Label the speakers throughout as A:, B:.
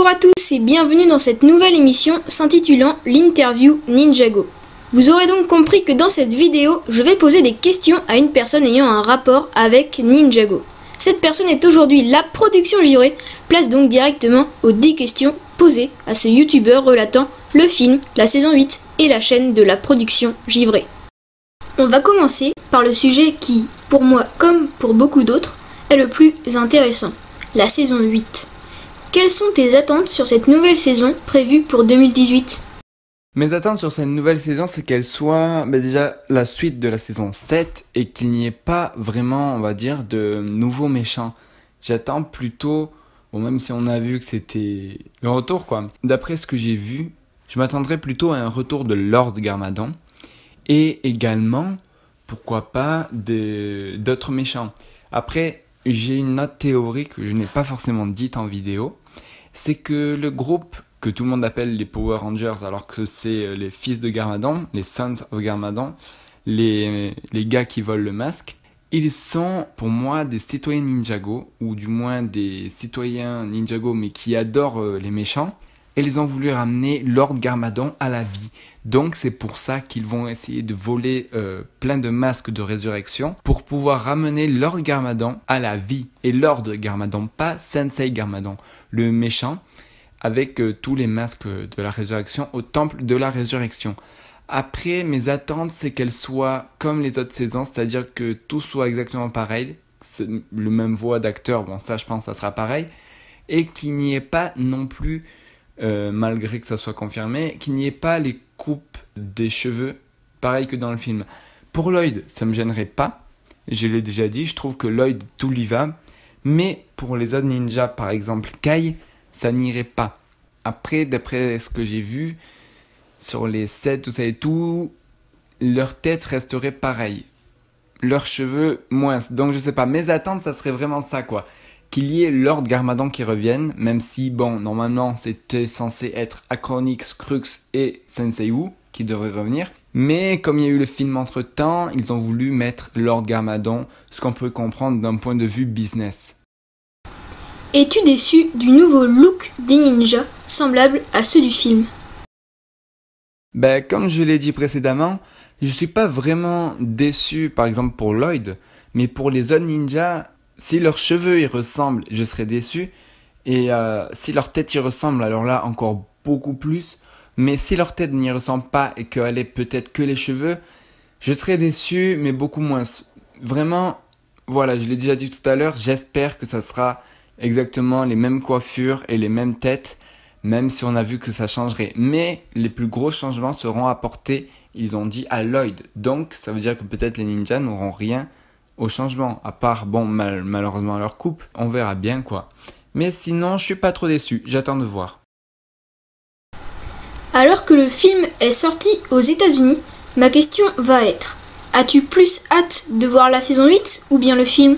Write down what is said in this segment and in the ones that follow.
A: à tous et bienvenue dans cette nouvelle émission s'intitulant l'interview Ninjago. Vous aurez donc compris que dans cette vidéo, je vais poser des questions à une personne ayant un rapport avec Ninjago. Cette personne est aujourd'hui la production Givré, place donc directement aux 10 questions posées à ce youtubeur relatant le film, la saison 8 et la chaîne de la production Givré. On va commencer par le sujet qui, pour moi comme pour beaucoup d'autres, est le plus intéressant, la saison 8. Quelles sont tes attentes sur cette nouvelle saison prévue pour 2018 ?
B: Mes attentes sur cette nouvelle saison, c'est qu'elle soit déjà la suite de la saison 7 et qu'il n'y ait pas vraiment, on va dire, de nouveaux méchants. J'attends plutôt, bon, même si on a vu que c'était le retour, quoi. D'après ce que j'ai vu, je m'attendrais plutôt à un retour de Lord Garmadon et également, pourquoi pas, d'autres méchants. Après, j'ai une autre théorie que je n'ai pas forcément dite en vidéo, c'est que le groupe que tout le monde appelle les Power Rangers, alors que c'est les fils de Garmadon, les Sons of Garmadon, les gars qui volent le masque, ils sont pour moi des citoyens Ninjago, ou du moins des citoyens Ninjago mais qui adorent les méchants, et ils ont voulu ramener Lord Garmadon à la vie. Donc c'est pour ça qu'ils vont essayer de voler plein de masques de résurrection pour pouvoir ramener Lord Garmadon à la vie. Et Lord Garmadon, pas Sensei Garmadon, le méchant, avec tous les masques de la résurrection au temple de la résurrection. Après, mes attentes, c'est qu'elle soit comme les autres saisons, c'est-à-dire que tout soit exactement pareil, c'est le même voix d'acteur, bon ça je pense ça sera pareil, et qu'il n'y ait pas non plus, malgré que ça soit confirmé, qu'il n'y ait pas les coupes des cheveux, pareil que dans le film. Pour Lloyd, ça me gênerait pas, je l'ai déjà dit, je trouve que Lloyd, tout lui va, mais pour les autres ninjas, par exemple Kai, ça n'irait pas. Après, d'après ce que j'ai vu, sur les sets, tout ça et tout, leur tête resterait pareille. Leurs cheveux, moins. Donc je sais pas, mes attentes, ça serait vraiment ça, quoi. Qu'il y ait Lord Garmadon qui revienne, même si, bon, normalement, c'était censé être Acronix, Crux et Sensei Wu qui devraient revenir. Mais comme il y a eu le film entre-temps, ils ont voulu mettre Lord Garmadon, ce qu'on peut comprendre d'un point de vue business.
A: Es-tu déçu du nouveau look des ninjas, semblable à ceux du film ?
B: Comme je l'ai dit précédemment, je suis pas vraiment déçu par exemple pour Lloyd, mais pour les autres ninjas, si leurs cheveux y ressemblent, je serais déçu, et si leur tête y ressemble, alors là encore beaucoup plus, mais si leur tête n'y ressemble pas et qu'elle est peut-être que les cheveux, je serais déçu, mais beaucoup moins. Vraiment, voilà, je l'ai déjà dit tout à l'heure, j'espère que ça sera exactement les mêmes coiffures et les mêmes têtes, même si on a vu que ça changerait. Mais les plus gros changements seront apportés, ils ont dit, à Lloyd. Donc ça veut dire que peut-être les ninjas n'auront rien au changement, à part, bon, malheureusement leur coupe, on verra bien quoi. Mais sinon, je suis pas trop déçu, j'attends de voir.
A: Alors que le film est sorti aux États-Unis, ma question va être: as-tu plus hâte de voir la saison 8 ou bien le film ?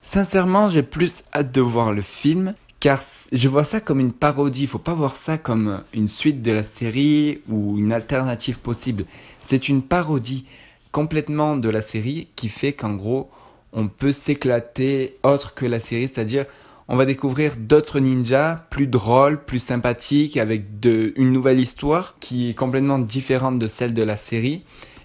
B: Sincèrement, j'ai plus hâte de voir le film, car je vois ça comme une parodie. Il faut pas voir ça comme une suite de la série ou une alternative possible. C'est une parodie complètement de la série qui fait qu'en gros, on peut s'éclater autre que la série. C'est-à-dire, on va découvrir d'autres ninjas plus drôles, plus sympathiques, avec une nouvelle histoire qui est complètement différente de celle de la série.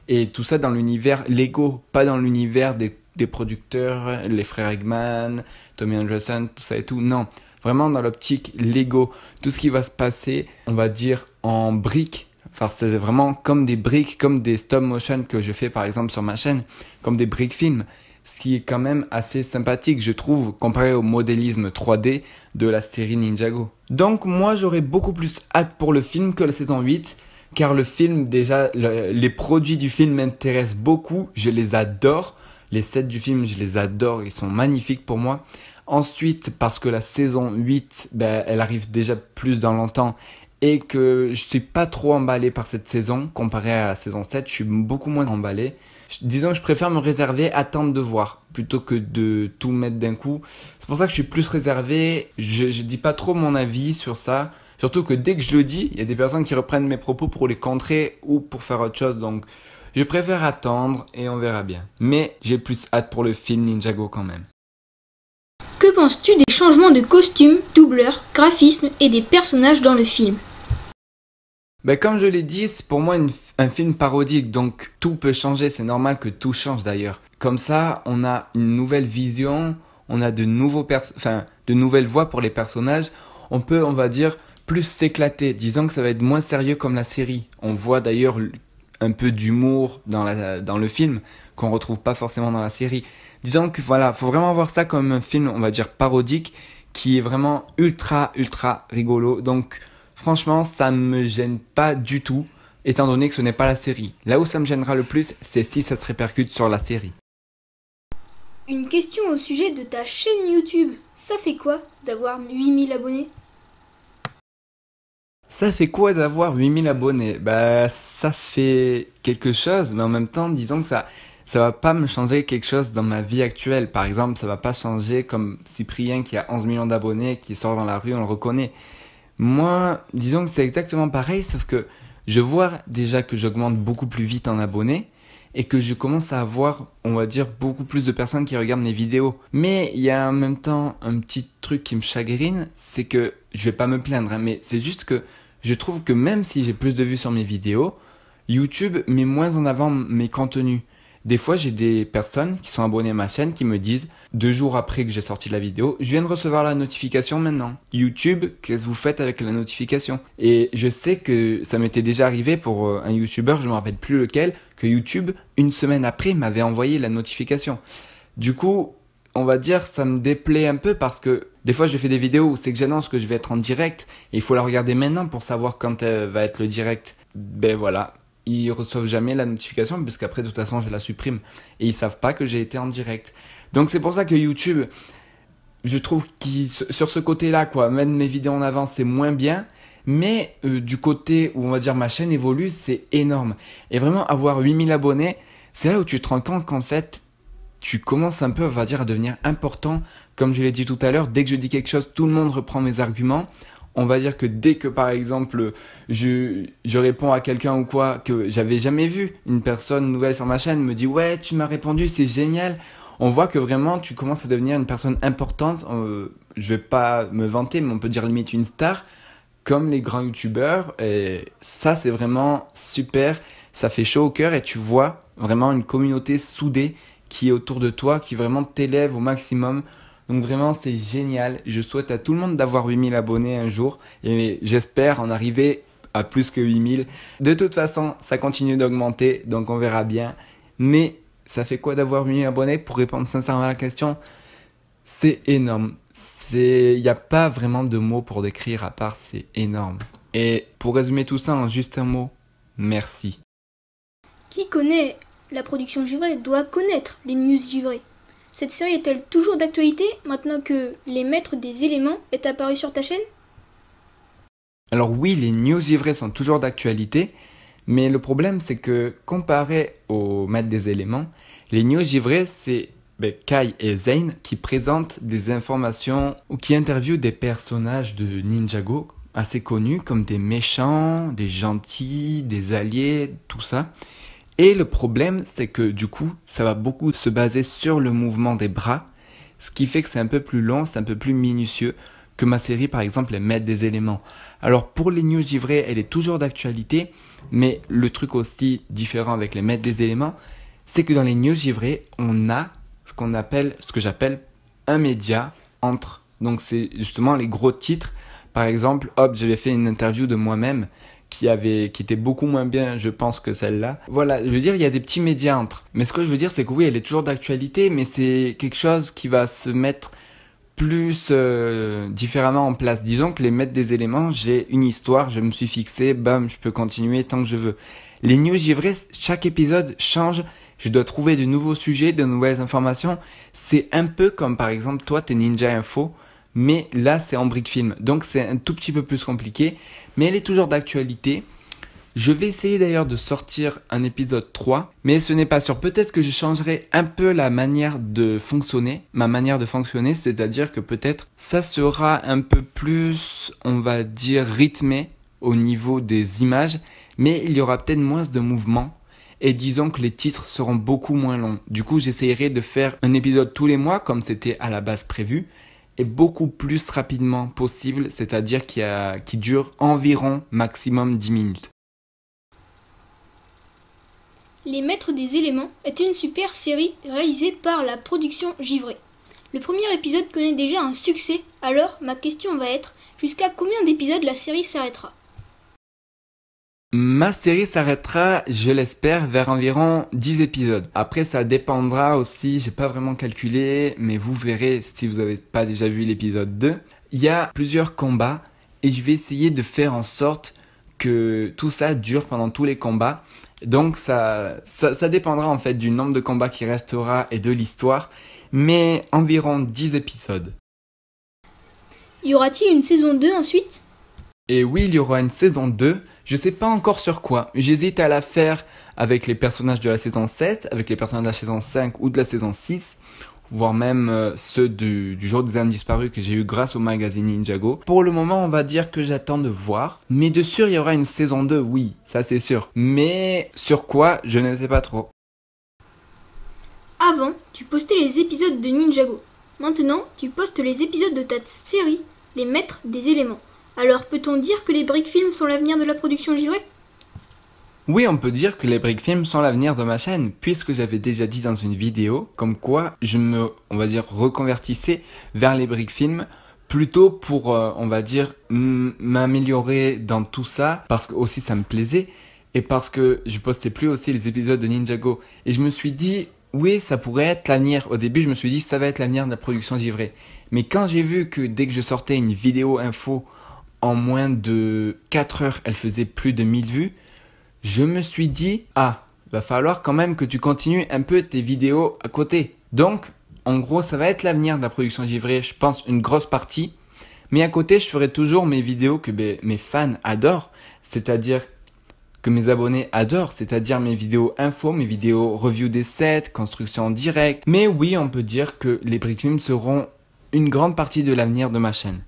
B: Et tout ça dans l'univers Lego, pas dans l'univers des producteurs, les frères Eggman, Tommy Anderson, tout ça et tout. Non, vraiment dans l'optique Lego. Tout ce qui va se passer, on va dire en briques. Enfin, c'est vraiment comme des briques, comme des stop motion que je fais par exemple sur ma chaîne, comme des briques films. Ce qui est quand même assez sympathique, je trouve, comparé au modélisme 3D de la série Ninjago. Donc moi, j'aurais beaucoup plus hâte pour le film que la saison 8. Car le film, déjà, les produits du film m'intéressent beaucoup, je les adore. Les sets du film, je les adore, ils sont magnifiques pour moi. Ensuite, parce que la saison 8, elle arrive déjà plus dans longtemps et que je suis pas trop emballé par cette saison comparé à la saison 7, je suis beaucoup moins emballé. Disons que je préfère me réserver, attendre de voir, plutôt que de tout mettre d'un coup. C'est pour ça que je suis plus réservé, je dis pas trop mon avis sur ça. Surtout que dès que je le dis, il y a des personnes qui reprennent mes propos pour les contrer ou pour faire autre chose, donc je préfère attendre et on verra bien. Mais j'ai plus hâte pour le film Ninjago quand même.
A: Que penses-tu des changements de costumes, doubleurs, graphismes et des personnages dans le film?
B: Ben, comme je l'ai dit, c'est pour moi un film parodique, donc tout peut changer, c'est normal que tout change d'ailleurs. Comme ça, on a une nouvelle vision, on a de nouvelles voix pour les personnages, on peut, on va dire, plus s'éclater. Disons que ça va être moins sérieux comme la série. On voit d'ailleurs un peu d'humour dans le film, qu'on retrouve pas forcément dans la série. Disons que voilà, faut vraiment voir ça comme un film, on va dire, parodique, qui est vraiment ultra rigolo, donc... Franchement, ça me gêne pas du tout, étant donné que ce n'est pas la série. Là où ça me gênera le plus, c'est si ça se répercute sur la série.
A: Une question au sujet de ta chaîne YouTube. Ça fait quoi d'avoir 8000 abonnés?
B: Ça fait quoi d'avoir 8000 abonnés? Bah, ça fait quelque chose, mais en même temps, disons que ça va pas me changer quelque chose dans ma vie actuelle. Par exemple, ça va pas changer comme Cyprien qui a 11 millions d'abonnés, qui sort dans la rue, on le reconnaît. Moi, disons que c'est exactement pareil, sauf que je vois déjà que j'augmente beaucoup plus vite en abonnés et que je commence à avoir, on va dire, beaucoup plus de personnes qui regardent mes vidéos. Mais il y a en même temps un petit truc qui me chagrine, c'est que je vais pas me plaindre, hein, mais c'est juste que je trouve que même si j'ai plus de vues sur mes vidéos, YouTube met moins en avant mes contenus. Des fois, j'ai des personnes qui sont abonnées à ma chaîne qui me disent 2 jours après que j'ai sorti la vidéo, je viens de recevoir la notification maintenant. YouTube, qu'est-ce que vous faites avec la notification? Et je sais que ça m'était déjà arrivé pour un YouTuber, je me rappelle plus lequel, que YouTube, une semaine après, m'avait envoyé la notification. Du coup, on va dire, ça me déplaît un peu parce que des fois, je fais des vidéos où c'est que j'annonce que je vais être en direct et il faut la regarder maintenant pour savoir quand va être le direct. Ben voilà. Ils reçoivent jamais la notification puisqu'après de toute façon je la supprime et ils savent pas que j'ai été en direct. Donc c'est pour ça que YouTube, je trouve qu'il sur ce côté-là quoi, mettre mes vidéos en avant c'est moins bien, mais du côté où on va dire ma chaîne évolue, c'est énorme. Et vraiment avoir 8000 abonnés, c'est là où tu te rends compte qu'en fait tu commences un peu, on va dire, à devenir important. Comme je l'ai dit tout à l'heure, dès que je dis quelque chose, tout le monde reprend mes arguments. On va dire que dès que par exemple je réponds à quelqu'un ou quoi que j'avais jamais vu, une personne nouvelle sur ma chaîne me dit ouais tu m'as répondu c'est génial, on voit que vraiment tu commences à devenir une personne importante, je vais pas me vanter mais on peut dire limite une star comme les grands youtubeurs et ça c'est vraiment super, ça fait chaud au cœur et tu vois vraiment une communauté soudée qui est autour de toi, qui vraiment t'élève au maximum. Donc vraiment c'est génial, je souhaite à tout le monde d'avoir 8000 abonnés un jour et j'espère en arriver à plus que 8000. De toute façon ça continue d'augmenter donc on verra bien. Mais ça fait quoi d'avoir 8000 abonnés? Pour répondre sincèrement à la question, c'est énorme. Il n'y a pas vraiment de mots pour décrire à part c'est énorme. Et pour résumer tout ça en juste un mot, merci.
A: Qui connaît la production givrée doit connaître les news givrées. Cette série est-elle toujours d'actualité maintenant que les maîtres des éléments est apparu sur ta chaîne?
B: Alors oui, les news givrées sont toujours d'actualité, mais le problème c'est que comparé aux maîtres des éléments, les news givrées c'est Kai et Zane qui présentent des informations ou qui interviewent des personnages de Ninjago assez connus comme des méchants, des gentils, des alliés, tout ça. Et le problème, c'est que du coup, ça va beaucoup se baser sur le mouvement des bras, ce qui fait que c'est un peu plus long, c'est un peu plus minutieux que ma série, par exemple, les maîtres des éléments. Alors pour les news givrées, elle est toujours d'actualité, mais le truc aussi différent avec les maîtres des éléments, c'est que dans les news givrées, on a ce que j'appelle un média entre. Donc c'est justement les gros titres. Par exemple, hop, j'avais fait une interview de moi-même qui était beaucoup moins bien, je pense, que celle-là. Voilà, je veux dire, il y a des petits médias entre. Mais ce que je veux dire, c'est que oui, elle est toujours d'actualité, mais c'est quelque chose qui va se mettre plus différemment en place. Disons que les maîtres des éléments, j'ai une histoire, je me suis fixé, bam, je peux continuer tant que je veux. Les news givrées, chaque épisode change, je dois trouver de nouveaux sujets, de nouvelles informations. C'est un peu comme par exemple, toi, t'es Ninja Info, mais là c'est en brick film, donc c'est un tout petit peu plus compliqué, mais elle est toujours d'actualité. Je vais essayer d'ailleurs de sortir un épisode 3, mais ce n'est pas sûr. Peut-être que je changerai un peu la manière de fonctionner, ma manière de fonctionner, c'est-à-dire que peut-être ça sera un peu plus, on va dire, rythmé au niveau des images, mais il y aura peut-être moins de mouvements. Et disons que les titres seront beaucoup moins longs. Du coup, j'essayerai de faire un épisode tous les mois, comme c'était à la base prévu. et beaucoup plus rapidement possible, c'est-à-dire qui dure environ maximum 10 minutes.
A: Les Maîtres des éléments est une super série réalisée par la production Givré. Le premier épisode connaît déjà un succès, alors ma question va être jusqu'à combien d'épisodes la série s'arrêtera?
B: Ma série s'arrêtera, je l'espère, vers environ 10 épisodes. Après, ça dépendra aussi, j'ai pas vraiment calculé, mais vous verrez si vous n'avez pas déjà vu l'épisode 2. Il y a plusieurs combats et je vais essayer de faire en sorte que tout ça dure pendant tous les combats. Donc ça dépendra en fait du nombre de combats qui restera et de l'histoire, mais environ 10 épisodes.
A: Y aura-t-il une saison 2 ensuite?
B: Et oui, il y aura une saison 2, je sais pas encore sur quoi. J'hésite à la faire avec les personnages de la saison 7, avec les personnages de la saison 5 ou de la saison 6, voire même ceux du jour des âmes disparues que j'ai eu grâce au magazine Ninjago. Pour le moment, on va dire que j'attends de voir. Mais de sûr, il y aura une saison 2, oui, ça c'est sûr. Mais sur quoi, je ne sais pas trop.
A: Avant, tu postais les épisodes de Ninjago. Maintenant, tu postes les épisodes de ta série, Les Maîtres des éléments. Alors peut-on dire que les Brick Films sont l'avenir de la production Givré?
B: Oui, on peut dire que les Brick Films sont l'avenir de ma chaîne, puisque j'avais déjà dit dans une vidéo, comme quoi je me, on va dire, reconvertissais vers les Brick Films, plutôt pour, on va dire, m'améliorer dans tout ça, parce que aussi ça me plaisait, et parce que je postais plus aussi les épisodes de Ninjago. Et je me suis dit, oui, ça pourrait être l'avenir. Au début, je me suis dit, ça va être l'avenir de la production Givré. Mais quand j'ai vu que dès que je sortais une vidéo info, en moins de 4 heures, elle faisait plus de 1000 vues, je me suis dit, ah, va falloir quand même que tu continues un peu tes vidéos à côté. Donc, en gros, ça va être l'avenir de la production Givré, je pense une grosse partie. Mais à côté, je ferai toujours mes vidéos que mes fans adorent, c'est-à-dire que mes abonnés adorent, c'est-à-dire mes vidéos info, mes vidéos review des sets, construction en direct. Mais oui, on peut dire que les Brick Films seront une grande partie de l'avenir de ma chaîne.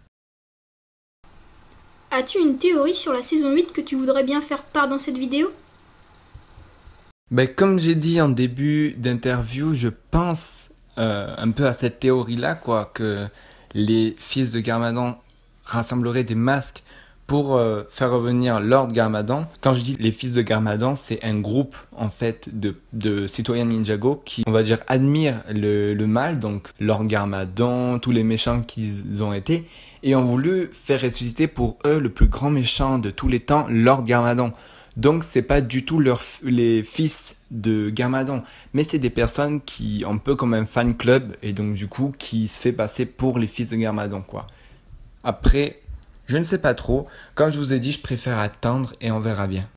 A: As-tu une théorie sur la saison 8 que tu voudrais bien faire part dans cette vidéo?
B: Comme j'ai dit en début d'interview, je pense un peu à cette théorie-là, quoi, que les fils de Garmadon rassembleraient des masques pour faire revenir Lord Garmadon. Quand je dis les fils de Garmadon, c'est un groupe en fait de citoyens Ninjago qui, on va dire, admirent le mal, donc Lord Garmadon, tous les méchants qu'ils ont été, et ont voulu faire ressusciter pour eux le plus grand méchant de tous les temps, Lord Garmadon. Donc c'est pas du tout les fils de Garmadon, mais c'est des personnes qui ont un peu comme un fan club, et donc du coup qui se fait passer pour les fils de Garmadon, quoi. Après, je ne sais pas trop. Comme je vous ai dit, je préfère attendre et on verra bien.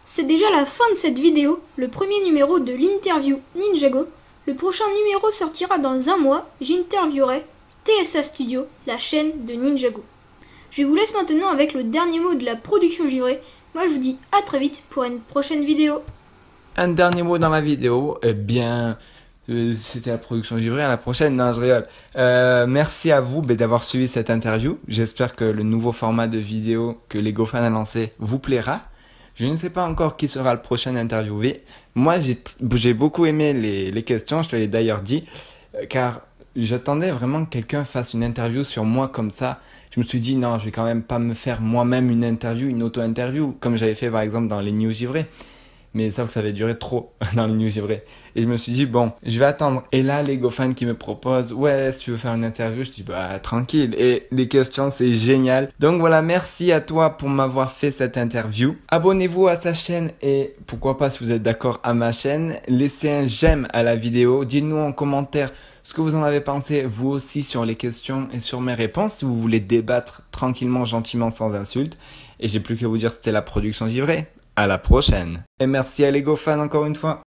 A: C'est déjà la fin de cette vidéo, le premier numéro de l'interview Ninjago. Le prochain numéro sortira dans un mois et j'interviewerai TSA Studio, la chaîne de Ninjago. Je vous laisse maintenant avec le dernier mot de la production Givré. Moi je vous dis à très vite pour une prochaine vidéo.
B: Un dernier mot dans la vidéo, eh bien... c'était la production Givré, à la prochaine, non je rigole. Merci à vous d'avoir suivi cette interview. J'espère que le nouveau format de vidéo que Lego Fan a lancé vous plaira. Je ne sais pas encore qui sera le prochain interviewé. Moi j'ai beaucoup aimé les questions, je te l'ai d'ailleurs dit, car j'attendais vraiment que quelqu'un fasse une interview sur moi comme ça. Je me suis dit non, je vais quand même pas me faire moi-même une interview, une auto-interview, comme j'avais fait par exemple dans les news Givré. Mais sauf que ça avait duré trop dans les news Givré. Et je me suis dit, bon, je vais attendre. Et là, Lego Fan qui me propose, ouais, si tu veux faire une interview, je dis, bah, tranquille. Et les questions, c'est génial. Donc voilà, merci à toi pour m'avoir fait cette interview. Abonnez-vous à sa chaîne et pourquoi pas, si vous êtes d'accord, à ma chaîne. Laissez un j'aime à la vidéo. Dites-nous en commentaire ce que vous en avez pensé, vous aussi, sur les questions et sur mes réponses. Si vous voulez débattre tranquillement, gentiment, sans insultes. Et j'ai plus qu'à vous dire, c'était la production Givré. À la prochaine. Et merci à Lego Fan encore une fois.